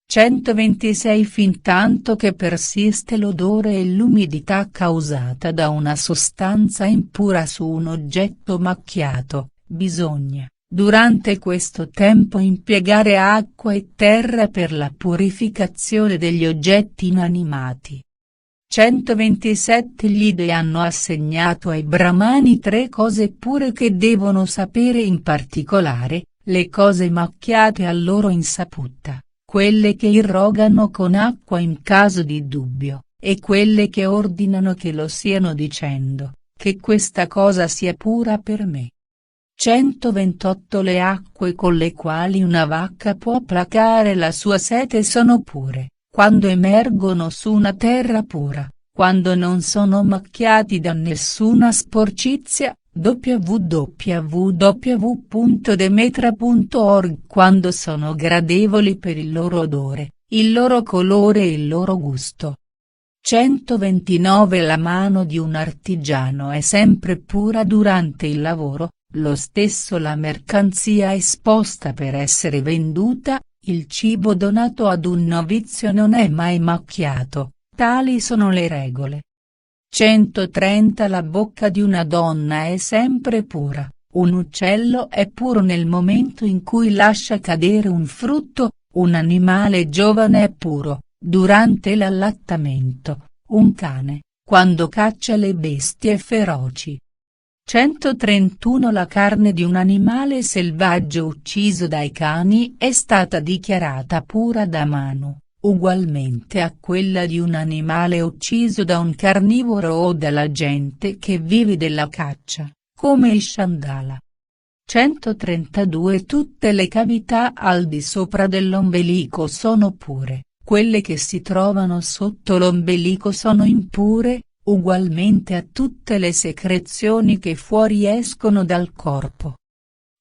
126 Fintanto che persiste l'odore e l'umidità causata da una sostanza impura su un oggetto macchiato, bisogna, durante questo tempo impiegare acqua e terra per la purificazione degli oggetti inanimati. 127 Gli dei hanno assegnato ai brahmani 3 cose pure che devono sapere in particolare, le cose macchiate a loro insaputa, quelle che irrogano con acqua in caso di dubbio, e quelle che ordinano che lo siano dicendo, che questa cosa sia pura per me. 128 Le acque con le quali una vacca può placare la sua sete sono pure, quando emergono su una terra pura, quando non sono macchiati da nessuna sporcizia, www.demetra.org quando sono gradevoli per il loro odore, il loro colore e il loro gusto. 129 La mano di un artigiano è sempre pura durante il lavoro, lo stesso la mercanzia esposta per essere venduta, il cibo donato ad un novizio non è mai macchiato, tali sono le regole. 130 La bocca di una donna è sempre pura, un uccello è puro nel momento in cui lascia cadere un frutto, un animale giovane è puro, durante l'allattamento, un cane, quando caccia le bestie feroci. 131 La carne di un animale selvaggio ucciso dai cani è stata dichiarata pura da Manu, ugualmente a quella di un animale ucciso da un carnivoro o dalla gente che vive della caccia, come il Chandala. 132 Tutte le cavità al di sopra dell'ombelico sono pure, quelle che si trovano sotto l'ombelico sono impure, ugualmente a tutte le secrezioni che fuoriescono dal corpo.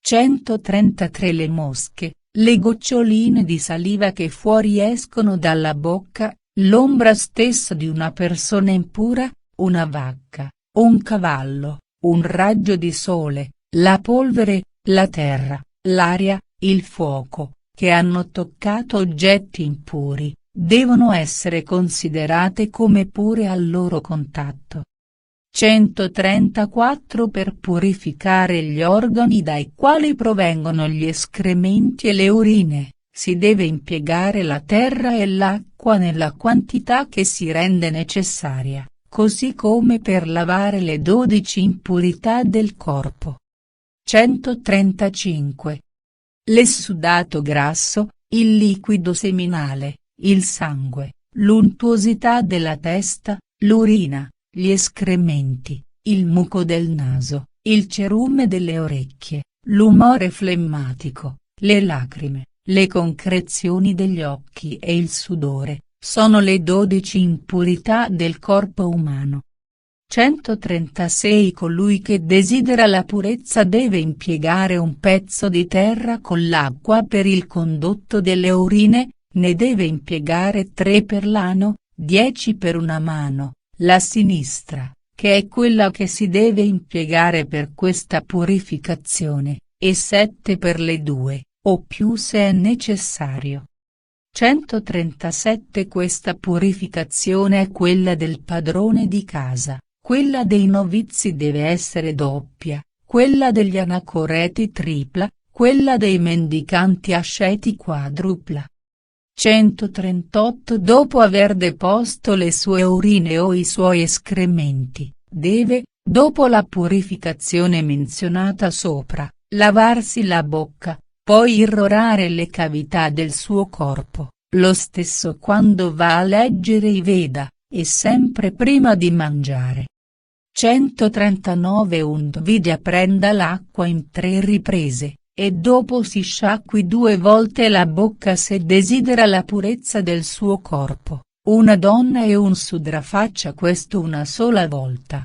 133 Le mosche, le goccioline di saliva che fuoriescono dalla bocca, l'ombra stessa di una persona impura, una vacca, un cavallo, un raggio di sole, la polvere, la terra, l'aria, il fuoco, che hanno toccato oggetti impuri, devono essere considerate come pure al loro contatto. 134 Per purificare gli organi dai quali provengono gli escrementi e le urine, si deve impiegare la terra e l'acqua nella quantità che si rende necessaria, così come per lavare le 12 impurità del corpo. 135. L'essudato grasso, il liquido seminale, il sangue, l'untuosità della testa, l'urina, gli escrementi, il muco del naso, il cerume delle orecchie, l'umore flemmatico, le lacrime, le concrezioni degli occhi e il sudore, sono le 12 impurità del corpo umano. 136 Colui che desidera la purezza deve impiegare un pezzo di terra con l'acqua per il condotto delle urine, ne deve impiegare 3 per l'ano, 10 per una mano, la sinistra, che è quella che si deve impiegare per questa purificazione, e 7 per le 2, o più se è necessario. 137 Questa purificazione è quella del padrone di casa, quella dei novizi deve essere doppia, quella degli anacoreti tripla, quella dei mendicanti asceti quadrupla. 138 Dopo aver deposto le sue urine o i suoi escrementi, deve, dopo la purificazione menzionata sopra, lavarsi la bocca, poi irrorare le cavità del suo corpo, lo stesso quando va a leggere i Veda, e sempre prima di mangiare. 139 Undvidya prenda l'acqua in 3 riprese, e dopo si sciacqui 2 volte la bocca se desidera la purezza del suo corpo. Una donna e un sudra faccia questo una sola volta.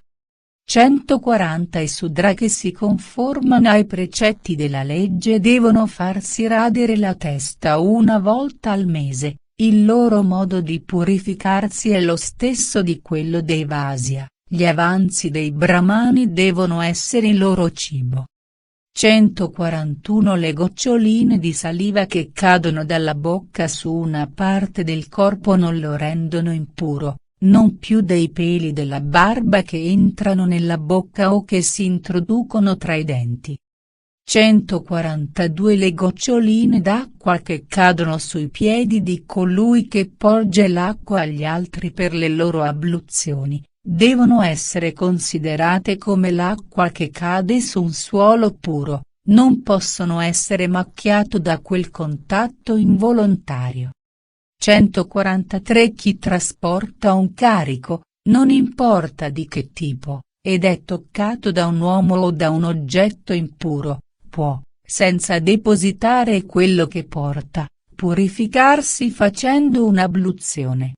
140 I sudra che si conformano ai precetti della legge devono farsi radere la testa una volta al mese, il loro modo di purificarsi è lo stesso di quello dei Vasya, gli avanzi dei Brahmani devono essere il loro cibo. 141 Le goccioline di saliva che cadono dalla bocca su una parte del corpo non lo rendono impuro, non più dei peli della barba che entrano nella bocca o che si introducono tra i denti. 142 Le goccioline d'acqua che cadono sui piedi di colui che porge l'acqua agli altri per le loro abluzioni, devono essere considerate come l'acqua che cade su un suolo puro, non possono essere macchiato da quel contatto involontario. 143 Chi trasporta un carico, non importa di che tipo, ed è toccato da un uomo o da un oggetto impuro, può, senza depositare quello che porta, purificarsi facendo un'abluzione.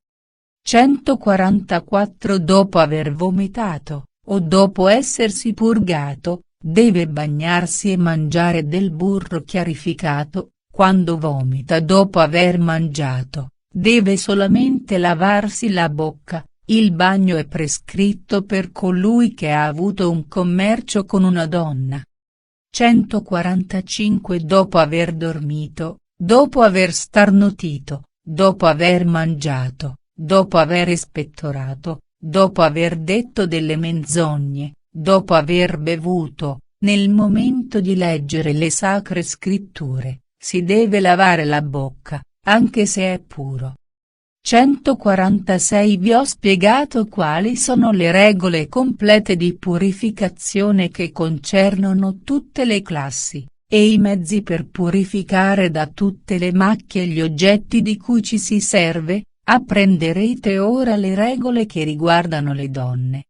144 Dopo aver vomitato, o dopo essersi purgato, deve bagnarsi e mangiare del burro chiarificato. Quando vomita dopo aver mangiato, deve solamente lavarsi la bocca. Il bagno è prescritto per colui che ha avuto un commercio con una donna. 145 Dopo aver dormito, dopo aver starnutito, dopo aver mangiato, dopo aver espettorato, dopo aver detto delle menzogne, dopo aver bevuto, nel momento di leggere le sacre scritture, si deve lavare la bocca, anche se è puro. 146 Vi ho spiegato quali sono le regole complete di purificazione che concernono tutte le classi, e i mezzi per purificare da tutte le macchie gli oggetti di cui ci si serve. Apprenderete ora le regole che riguardano le donne.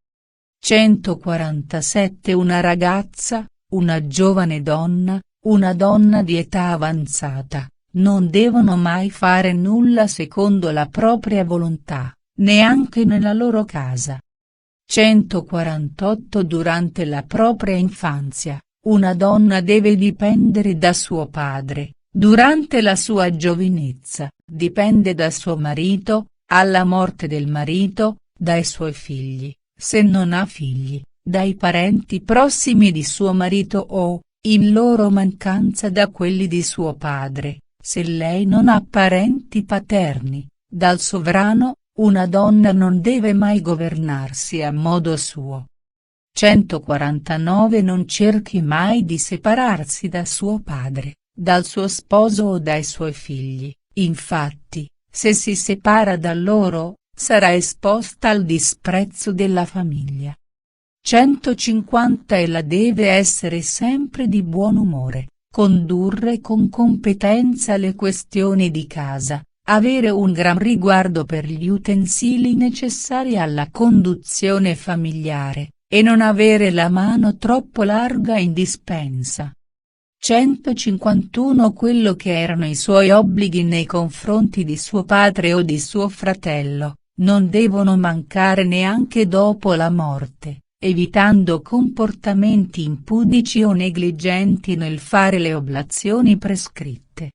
147 Una ragazza, una giovane donna, una donna di età avanzata, non devono mai fare nulla secondo la propria volontà, neanche nella loro casa. 148 Durante la propria infanzia, una donna deve dipendere da suo padre. Durante la sua giovinezza, dipende da suo marito, alla morte del marito, dai suoi figli, se non ha figli, dai parenti prossimi di suo marito o, in loro mancanza da quelli di suo padre, se lei non ha parenti paterni, dal sovrano. Una donna non deve mai governarsi a modo suo. 149 Non cerchi mai di separarsi da suo padre, dal suo sposo o dai suoi figli, infatti, se si separa da loro, sarà esposta al disprezzo della famiglia. 150 Ella deve essere sempre di buon umore, condurre con competenza le questioni di casa, avere un gran riguardo per gli utensili necessari alla conduzione familiare, e non avere la mano troppo larga in dispensa. 151 Quello che erano i suoi obblighi nei confronti di suo padre o di suo fratello, non devono mancare neanche dopo la morte, evitando comportamenti impudici o negligenti nel fare le oblazioni prescritte.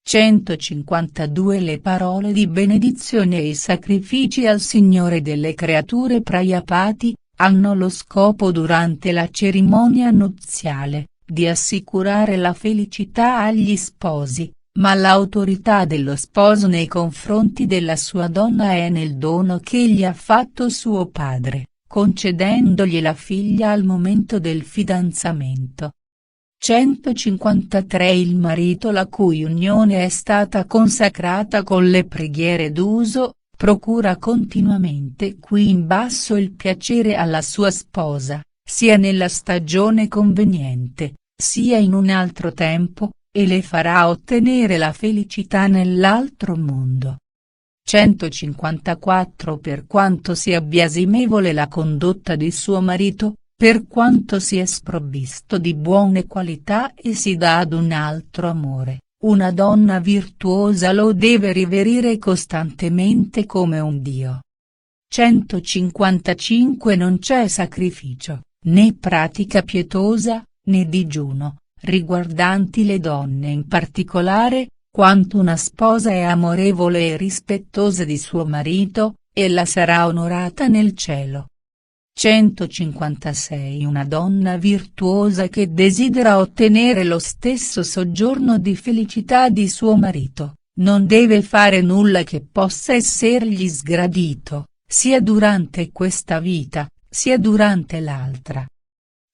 152 Le parole di benedizione e i sacrifici al Signore delle creature Prayapati, hanno lo scopo durante la cerimonia nuziale di assicurare la felicità agli sposi, ma l'autorità dello sposo nei confronti della sua donna è nel dono che gli ha fatto suo padre, concedendogli la figlia al momento del fidanzamento. 153 Il marito la cui unione è stata consacrata con le preghiere d'uso, procura continuamente qui in basso il piacere alla sua sposa, sia nella stagione conveniente, sia in un altro tempo, e le farà ottenere la felicità nell'altro mondo. 154 Per quanto sia biasimevole la condotta di suo marito, per quanto sia sprovvisto di buone qualità e si dà ad un altro amore, una donna virtuosa lo deve riverire costantemente come un dio. 155 Non c'è sacrificio, né pratica pietosa, né digiuno, riguardanti le donne in particolare, quanto una sposa è amorevole e rispettosa di suo marito, ella sarà onorata nel cielo. 156 Una donna virtuosa che desidera ottenere lo stesso soggiorno di felicità di suo marito, non deve fare nulla che possa essergli sgradito, sia durante questa vita, sia durante l'altra.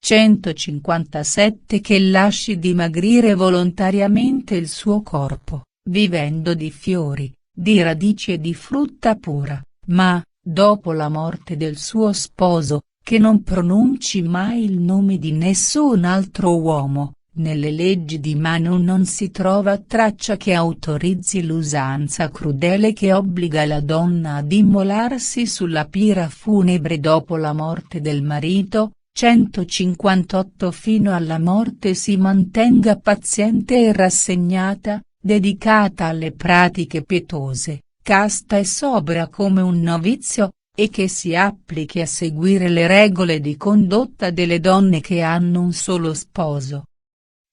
157 Che lasci dimagrire volontariamente il suo corpo, vivendo di fiori, di radici e di frutta pura, ma, dopo la morte del suo sposo, che non pronunci mai il nome di nessun altro uomo. Nelle leggi di Manu non si trova traccia che autorizzi l'usanza crudele che obbliga la donna ad immolarsi sulla pira funebre dopo la morte del marito. 158 Fino alla morte si mantenga paziente e rassegnata, dedicata alle pratiche pietose, casta e sobria come un novizio, e che si applichi a seguire le regole di condotta delle donne che hanno un solo sposo.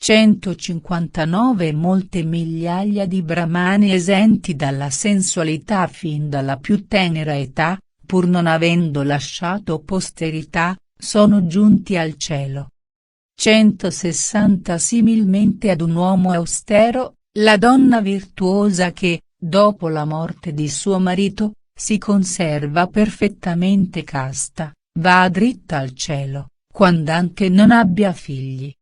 159 Molte migliaia di brahmani esenti dalla sensualità fin dalla più tenera età, pur non avendo lasciato posterità, sono giunti al cielo. 160 Similmente ad un uomo austero, la donna virtuosa che, dopo la morte di suo marito, si conserva perfettamente casta, va dritta al cielo, quand'anche non abbia figli.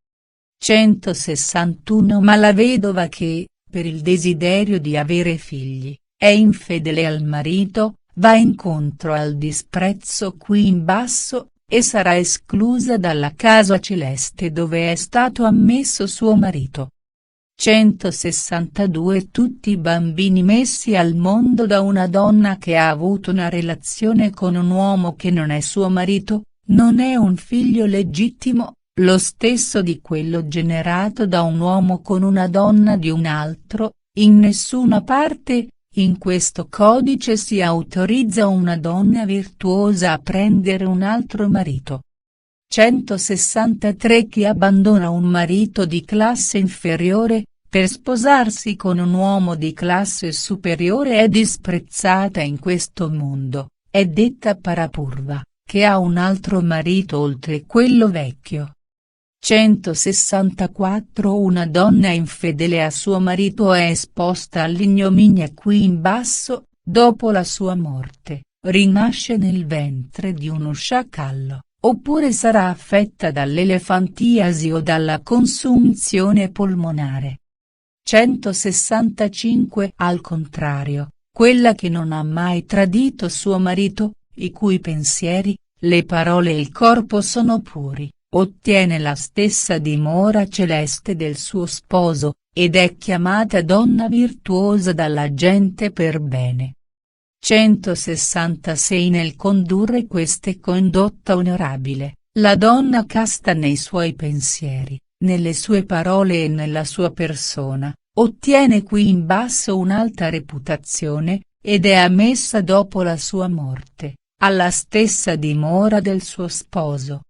161 Ma la vedova che, per il desiderio di avere figli, è infedele al marito, va incontro al disprezzo qui in basso, e sarà esclusa dalla casa celeste dove è stato ammesso suo marito. 162 Tutti i bambini messi al mondo da una donna che ha avuto una relazione con un uomo che non è suo marito, non è un figlio legittimo, lo stesso di quello generato da un uomo con una donna di un altro, in nessuna parte. In questo codice si autorizza una donna virtuosa a prendere un altro marito. 163 Chi abbandona un marito di classe inferiore, per sposarsi con un uomo di classe superiore è disprezzata in questo mondo, è detta parapurva, che ha un altro marito oltre quello vecchio. 164 Una donna infedele a suo marito è esposta all'ignominia qui in basso, dopo la sua morte, rinasce nel ventre di uno sciacallo, oppure sarà affetta dall'elefantiasi o dalla consunzione polmonare. 165 Al contrario, quella che non ha mai tradito suo marito, i cui pensieri, le parole e il corpo sono puri, ottiene la stessa dimora celeste del suo sposo, ed è chiamata donna virtuosa dalla gente per bene. 166 Nel condurre queste condotta onorabile, la donna casta nei suoi pensieri, nelle sue parole e nella sua persona, ottiene qui in basso un'alta reputazione, ed è ammessa dopo la sua morte, alla stessa dimora del suo sposo.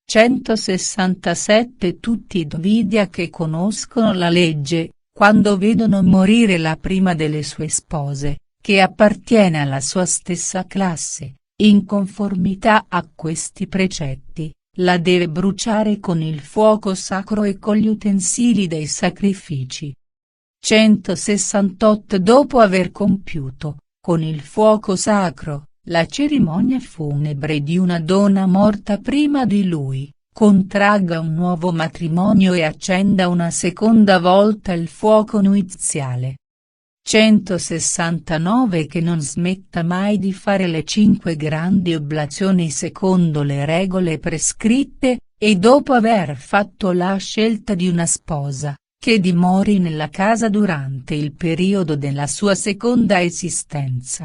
167 Tutti i Dvidya che conoscono la legge, quando vedono morire la prima delle sue spose, che appartiene alla sua stessa classe, in conformità a questi precetti, la deve bruciare con il fuoco sacro e con gli utensili dei sacrifici. 168 Dopo aver compiuto, con il fuoco sacro, la cerimonia funebre di una donna morta prima di lui, contragga un nuovo matrimonio e accenda una seconda volta il fuoco nuziale. 169 Che non smetta mai di fare le 5 grandi oblazioni secondo le regole prescritte, e dopo aver fatto la scelta di una sposa, che dimori nella casa durante il periodo della sua seconda esistenza.